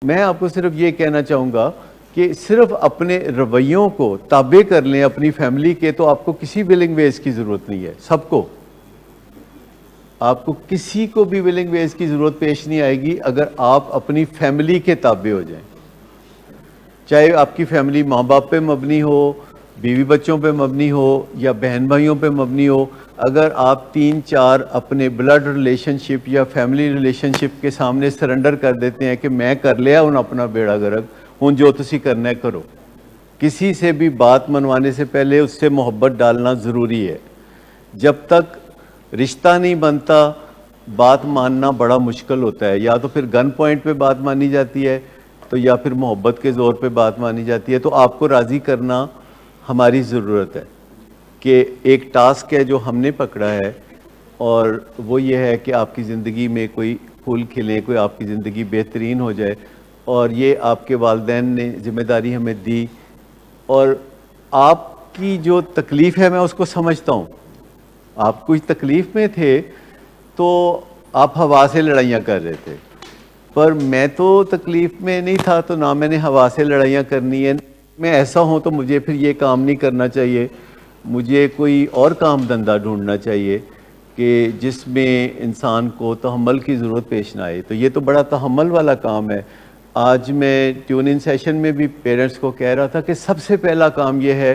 میں آپ کو صرف یہ کہنا چاہوں گا کہ صرف اپنے رویوں کو تابع کر لیں اپنی فیملی کے، تو آپ کو کسی ولنگ ویز کی ضرورت نہیں ہے. سب کو، آپ کو کسی کو بھی ولنگ ویز کی ضرورت پیش نہیں آئے گی اگر آپ اپنی فیملی کے تابع ہو جائیں. چاہے آپ کی فیملی ماں باپ پہ مبنی ہو، بیوی بچوں پہ مبنی ہو، یا بہن بھائیوں پہ مبنی ہو. اگر آپ 3-4 اپنے بلڈ ریلیشن شپ یا فیملی ریلیشن شپ کے سامنے سرنڈر کر دیتے ہیں کہ میں کر لیا ہوں اپنا بیڑا گرک، ہوں جو تسی کرنا ہے کرو. کسی سے بھی بات منوانے سے پہلے اس سے محبت ڈالنا ضروری ہے. جب تک رشتہ نہیں بنتا بات ماننا بڑا مشکل ہوتا ہے. یا تو پھر گن پوائنٹ پہ بات مانی جاتی ہے، تو یا پھر محبت کے زور پہ بات مانی جاتی ہے. تو آپ کو راضی کرنا ہماری ضرورت ہے کہ ایک ٹاسک ہے جو ہم نے پکڑا ہے، اور وہ یہ ہے کہ آپ کی زندگی میں کوئی پھول کھلے، کوئی آپ کی زندگی بہترین ہو جائے. اور یہ آپ کے والدین نے ذمہ داری ہمیں دی، اور آپ کی جو تکلیف ہے میں اس کو سمجھتا ہوں. آپ کچھ تکلیف میں تھے تو آپ ہوا سے لڑائیاں کر رہے تھے، پر میں تو تکلیف میں نہیں تھا، تو نہ میں نے ہوا سے لڑائیاں کرنی ہے. میں ایسا ہوں تو مجھے پھر یہ کام نہیں کرنا چاہیے، مجھے کوئی اور کام دھندا ڈھونڈنا چاہیے کہ جس میں انسان کو تحمل کی ضرورت پیش نہ آئے. تو یہ تو بڑا تحمل والا کام ہے. آج میں ٹیون ان سیشن میں بھی پیرنٹس کو کہہ رہا تھا کہ سب سے پہلا کام یہ ہے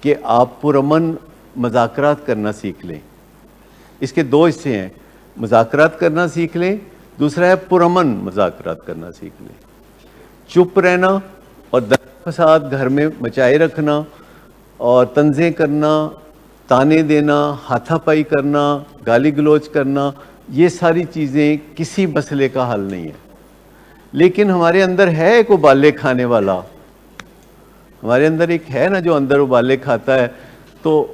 کہ آپ پرامن مذاکرات کرنا سیکھ لیں. اس کے 2 حصے ہیں، مذاکرات کرنا سیکھ لیں، دوسرا ہے پرامن مذاکرات کرنا سیکھ لیں. چپ رہنا اور دنگا فساد گھر میں مچائے رکھنا اور طنزیں کرنا، تانے دینا، ہاتھا پائی کرنا، گالی گلوچ کرنا، یہ ساری چیزیں کسی مسئلے کا حل نہیں ہے. لیکن ہمارے اندر ہے ایک ابالے کھانے والا، ہمارے اندر ایک ہے نا جو اندر ابالے کھاتا ہے، تو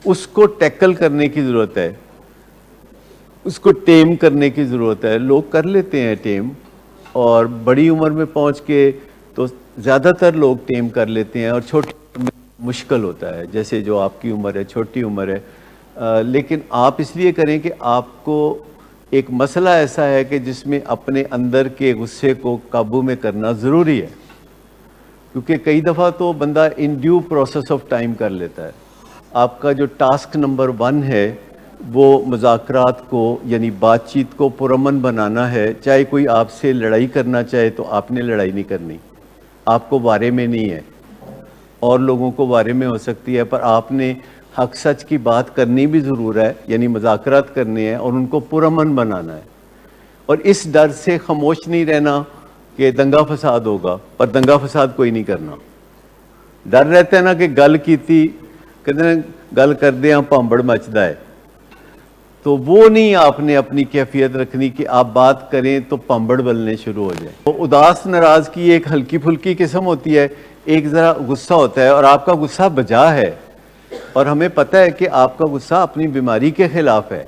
اس کو ٹیکل کرنے کی ضرورت ہے، اس کو ٹیم کرنے کی ضرورت ہے. لوگ کر لیتے ہیں ٹیم، اور بڑی عمر میں پہنچ کے تو زیادہ تر لوگ ٹیم کر لیتے ہیں، اور چھوٹی عمر میں مشکل ہوتا ہے، جیسے جو آپ کی عمر ہے، چھوٹی عمر ہے. لیکن آپ اس لیے کریں کہ آپ کو ایک مسئلہ ایسا ہے کہ جس میں اپنے اندر کے غصے کو قابو میں کرنا ضروری ہے، کیونکہ کئی دفعہ تو بندہ in due process of time کر لیتا ہے. آپ کا جو ٹاسک نمبر 1 ہے وہ مذاکرات کو، یعنی بات چیت کو پرامن بنانا ہے. چاہے کوئی آپ سے لڑائی کرنا چاہے تو آپ نے لڑائی نہیں کرنی، آپ کو بارے میں نہیں ہے، اور لوگوں کو بارے میں ہو سکتی ہے، پر آپ نے حق سچ کی بات کرنی بھی ضرور ہے، یعنی مذاکرات کرنے ہیں اور ان کو پرامن بنانا ہے. اور اس ڈر سے خاموش نہیں رہنا کہ دنگا فساد ہوگا، پر دنگا فساد کوئی نہیں کرنا. ڈر رہتا ہے نا کہ گل کیتی، کہتے ہیں گل کردے ہاں پامبڑ مچدا ہے، تو وہ نہیں آپ نے اپنی کیفیت رکھنی کہ آپ بات کریں تو پامبڑ بلنے شروع ہو جائیں. تو اداس ناراض کی ایک ہلکی پھلکی قسم ہوتی ہے، ایک ذرا غصہ ہوتا ہے، اور آپ کا غصہ بجا ہے، اور ہمیں پتہ ہے کہ آپ کا غصہ اپنی بیماری کے خلاف ہے.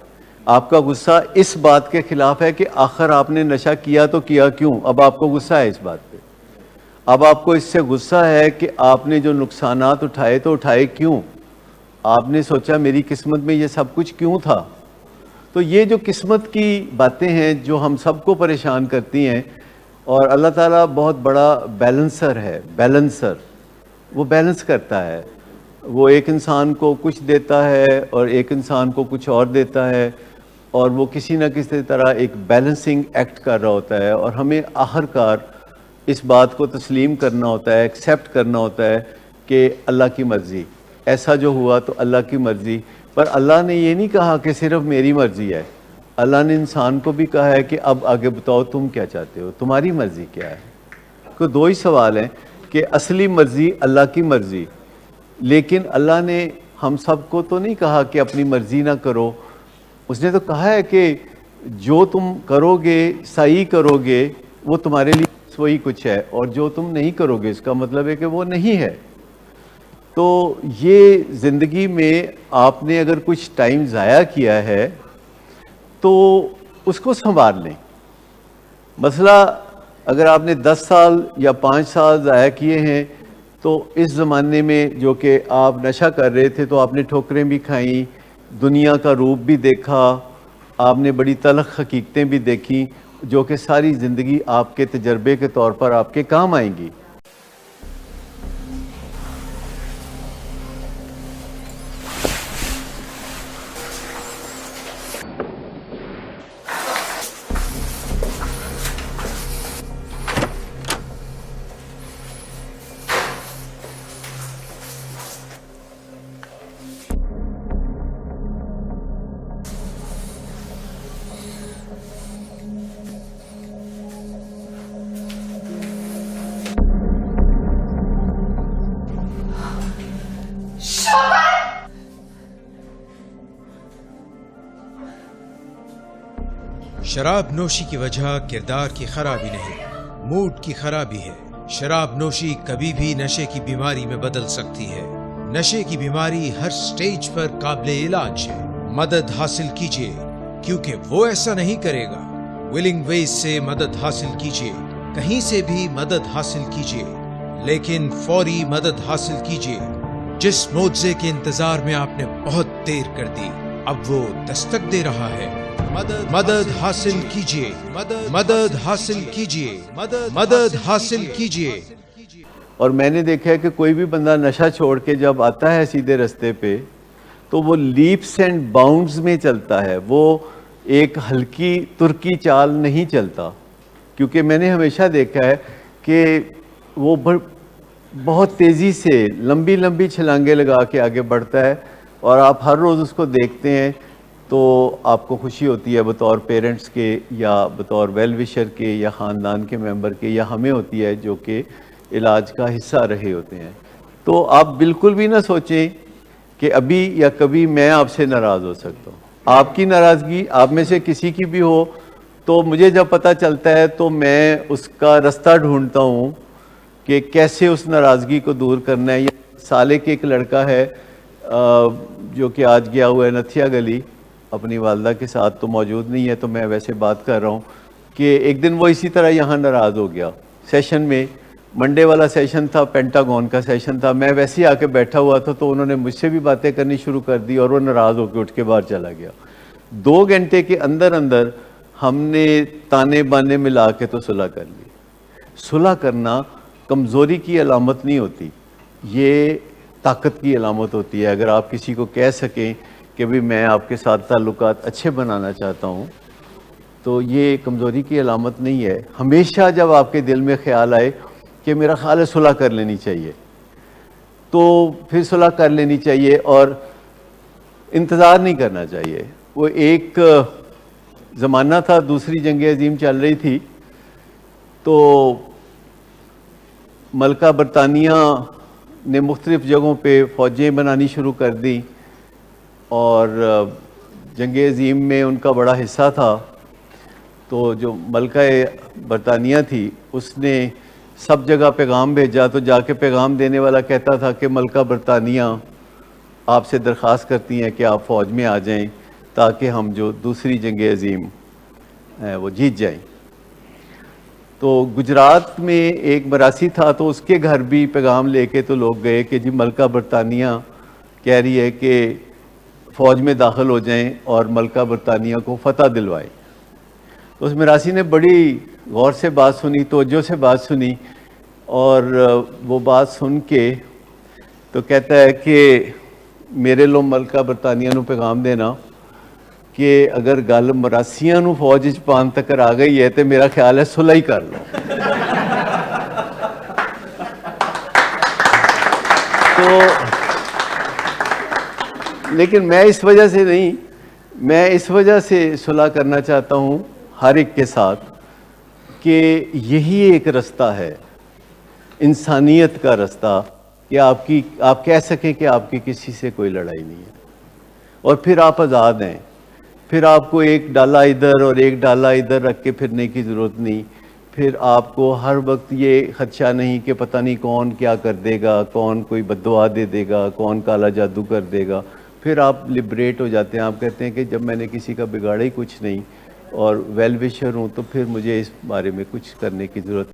آپ کا غصہ اس بات کے خلاف ہے کہ آخر آپ نے نشہ کیا تو کیا کیوں. اب آپ کو غصہ ہے اس بات پہ، اب آپ کو اس سے غصہ ہے کہ آپ نے جو نقصانات اٹھائے تو اٹھائے کیوں. آپ نے سوچا میری قسمت میں یہ سب کچھ کیوں تھا. تو یہ جو قسمت کی باتیں ہیں جو ہم سب کو پریشان کرتی ہیں، اور اللہ تعالیٰ بہت بڑا بیلنسر ہے، بیلنسر، وہ بیلنس کرتا ہے. وہ ایک انسان کو کچھ دیتا ہے اور ایک انسان کو کچھ اور دیتا ہے، اور وہ کسی نہ کسی طرح ایک بیلنسنگ ایکٹ کر رہا ہوتا ہے. اور ہمیں آخرکار اس بات کو تسلیم کرنا ہوتا ہے، ایکسیپٹ کرنا ہوتا ہے کہ اللہ کی مرضی، ایسا جو ہوا تو اللہ کی مرضی. پر اللہ نے یہ نہیں کہا کہ صرف میری مرضی ہے، اللہ نے انسان کو بھی کہا ہے کہ اب آگے بتاؤ تم کیا چاہتے ہو، تمہاری مرضی کیا ہے. کو 2 ہی سوال ہیں کہ اصلی مرضی اللہ کی مرضی، لیکن اللہ نے ہم سب کو تو نہیں کہا کہ اپنی مرضی نہ کرو. اس نے تو کہا ہے کہ جو تم کرو گے، صحیح کرو گے، وہ تمہارے لیے وہی کچھ ہے، اور جو تم نہیں کرو گے اس کا مطلب ہے کہ وہ نہیں ہے. تو یہ زندگی میں آپ نے اگر کچھ ٹائم ضائع کیا ہے تو اس کو سنبھال لیں. مسئلہ اگر آپ نے 10 سال یا 5 سال ضائع کیے ہیں، تو اس زمانے میں جو کہ آپ نشہ کر رہے تھے تو آپ نے ٹھوکریں بھی کھائیں، دنیا کا روپ بھی دیکھا، آپ نے بڑی تلخ حقیقتیں بھی دیکھیں، جو کہ ساری زندگی آپ کے تجربے کے طور پر آپ کے کام آئیں گی. شراب نوشی کی وجہ کردار کی خرابی نہیں، موڈ کی خرابی ہے. شراب نوشی کبھی بھی نشے کی بیماری میں بدل سکتی ہے. نشے کی بیماری ہر سٹیج پر قابل علاج ہے. مدد حاصل کیجیے کیونکہ وہ ایسا نہیں کرے گا. ولنگ ویز سے مدد حاصل کیجیے، کہیں سے بھی مدد حاصل کیجیے، لیکن فوری مدد حاصل کیجیے. جس معجزے کے انتظار میں آپ نے بہت دیر کر دی، اب وہ دستک دے رہا ہے. مدد حاصل کیجیے، مدد حاصل کیجیے، مدد حاصل کیجیے. اور میں نے دیکھا ہے کہ کوئی بھی بندہ نشہ چھوڑ کے جب آتا ہے سیدھے رستے پہ تو وہ لیپس اینڈ باؤنڈز میں چلتا ہے، وہ ایک ہلکی ترکی چال نہیں چلتا. کیونکہ میں نے ہمیشہ دیکھا ہے کہ وہ بہت تیزی سے لمبی لمبی چھلانگیں لگا کے آگے بڑھتا ہے، اور آپ ہر روز اس کو دیکھتے ہیں تو آپ کو خوشی ہوتی ہے بطور پیرنٹس کے یا بطور ویل وشر کے یا خاندان کے ممبر کے، یا ہمیں ہوتی ہے جو کہ علاج کا حصہ رہے ہوتے ہیں. تو آپ بالکل بھی نہ سوچیں کہ ابھی یا کبھی میں آپ سے ناراض ہو سکتا ہوں. آپ کی ناراضگی آپ میں سے کسی کی بھی ہو تو مجھے جب پتہ چلتا ہے تو میں اس کا رستہ ڈھونڈتا ہوں کہ کیسے اس ناراضگی کو دور کرنا ہے. یا سالے کے ایک لڑکا ہے جو کہ آج گیا ہوا ہے نتھیا گلی اپنی والدہ کے ساتھ، تو موجود نہیں ہے تو میں ویسے بات کر رہا ہوں کہ ایک دن وہ اسی طرح یہاں ناراض ہو گیا سیشن میں. منڈے والا سیشن تھا، پینٹاگون کا سیشن تھا. میں ویسے ہی آ کے بیٹھا ہوا تھا تو انہوں نے مجھ سے بھی باتیں کرنی شروع کر دی اور وہ ناراض ہو کے اٹھ کے باہر چلا گیا. 2 گھنٹے کے اندر اندر ہم نے تانے بانے ملا کے تو صلح کر لی. صلح کرنا کمزوری کی علامت نہیں ہوتی، یہ طاقت کی علامت ہوتی ہے. اگر آپ کسی کو کہہ سکیں کہ بھی میں آپ کے ساتھ تعلقات اچھے بنانا چاہتا ہوں تو یہ کمزوری کی علامت نہیں ہے. ہمیشہ جب آپ کے دل میں خیال آئے کہ میرا خیال ہے صلح کر لینی چاہیے تو پھر صلح کر لینی چاہیے اور انتظار نہیں کرنا چاہیے. وہ ایک زمانہ تھا، دوسری جنگ عظیم چل رہی تھی تو ملکہ برطانیہ نے مختلف جگہوں پہ فوجیں بنانی شروع کر دی اور جنگ عظیم میں ان کا بڑا حصہ تھا. تو جو ملکہ برطانیہ تھی اس نے سب جگہ پیغام بھیجا، تو جا کے پیغام دینے والا کہتا تھا کہ ملکہ برطانیہ آپ سے درخواست کرتی ہیں کہ آپ فوج میں آ جائیں تاکہ ہم جو دوسری جنگ عظیم وہ جیت جائیں. تو گجرات میں ایک مراسی تھا تو اس کے گھر بھی پیغام لے کے تو لوگ گئے کہ جی ملکہ برطانیہ کہہ رہی ہے کہ فوج میں داخل ہو جائیں اور ملکہ برطانیہ کو فتح دلوائیں. تو اس مراسی نے بڑی غور سے بات سنی، توجہ سے بات سنی، اور وہ بات سن کے تو کہتا ہے کہ میرے لو ملکہ برطانیہ نو پیغام دینا کہ اگر گل مراسیاں نو فوج وچ پان تک آ گئی ہے تو میرا خیال ہے صلح ہی کر لو. تو لیکن میں اس وجہ سے نہیں، میں اس وجہ سے صلح کرنا چاہتا ہوں ہر ایک کے ساتھ کہ یہی ایک رستہ ہے انسانیت کا رستہ کہ آپ کہہ سکیں کہ آپ کی کسی سے کوئی لڑائی نہیں ہے اور پھر آپ آزاد ہیں. پھر آپ کو ایک ڈالا ادھر اور ایک ڈالا ادھر رکھ کے پھرنے کی ضرورت نہیں. پھر آپ کو ہر وقت یہ خدشہ نہیں کہ پتہ نہیں کون کیا کر دے گا، کون کوئی بد دعا دے دے گا، کون کالا جادو کر دے گا. پھر آپ لبریٹ ہو جاتے ہیں. آپ کہتے ہیں کہ جب میں نے کسی کا بگاڑا ہی کچھ نہیں اور ویل وشر ہوں تو پھر مجھے اس بارے میں کچھ کرنے کی ضرورت